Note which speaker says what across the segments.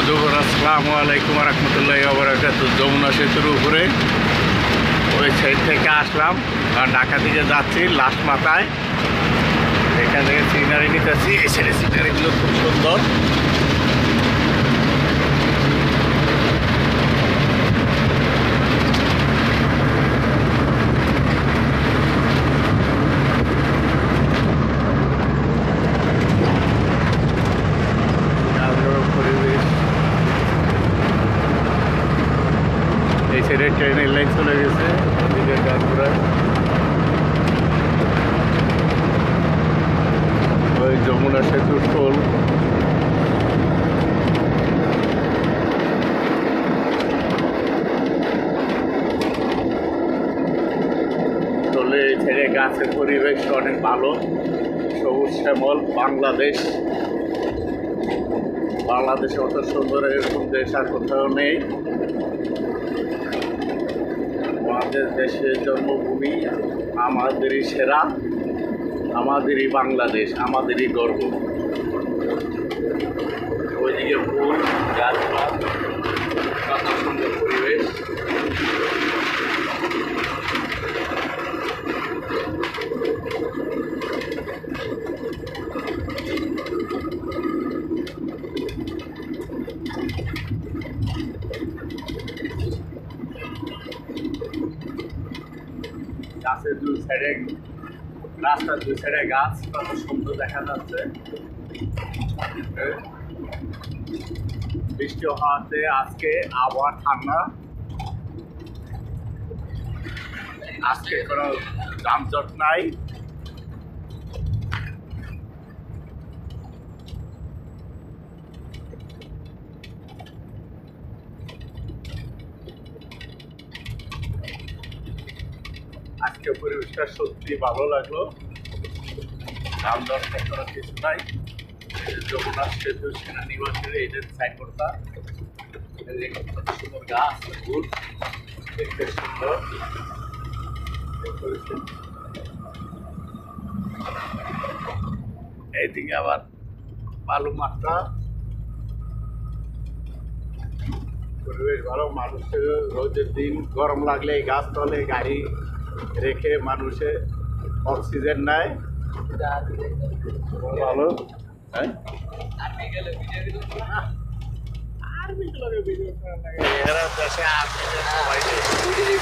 Speaker 1: দুপুর আসসালামু আলাইকুম রহমতুল্লাহি ওয়া বারাকাতুহু। যমুনা সেতুর উপরে ওই সাইড থেকে আসলাম, ঢাকা দিকে যাচ্ছি লাস্ট মাথায়। এখান থেকে সিনারি নিতেছি। এই সাইডের সিনারিগুলো খুব সুন্দর। এই সাইডে ট্রেনের লাইন চলে গেছে, এদিকে গাছপুরায় ওই যমুনা সেতুর টোল। টোলে এই সাইডে গাছের পরিবেশ অনেক ভালো, সবুজ শ্যামল। বাংলাদেশে অত সুন্দর এরকম দেশ আর কোথাও নেই। আমাদের দেশের জন্মভূমি, আমাদেরই সেরা, আমাদেরই বাংলাদেশ, আমাদেরই গর্ব। ওইদিকে ফুল গাছপালা, কত সুন্দর পরিবেশ। গাছের দুই সাইডে, রাস্তার দুই সাইডে গাছ, কত সুন্দর দেখা যাচ্ছে। বৃষ্টি হওয়াতে আজকে আবহাওয়া ঠান্ডা, আজকে কোনো যানজট নাই। আজকে পরিবেশটা সত্যি ভালো লাগলো, যানজট করার কিছু নাই। যমুনা সেতু সেনানিবাসের এই যে সাইনবোর্ডটা, কত সুন্দর গাছ, ফুল দেখতে সুন্দর। এইদিকে আবার বালু মাত্রা, পরিবেশ ভালো। মানুষের রোদের দিন গরম লাগলে এই গাছ তলে গাড়ি রেখে মানুষে অক্সিজেন নেয়, ভালো। হ্যাঁ,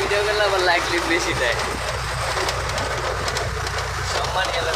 Speaker 2: ভিডিও করলে আবার লাইক বেশি দেয়, সম্মান গেলে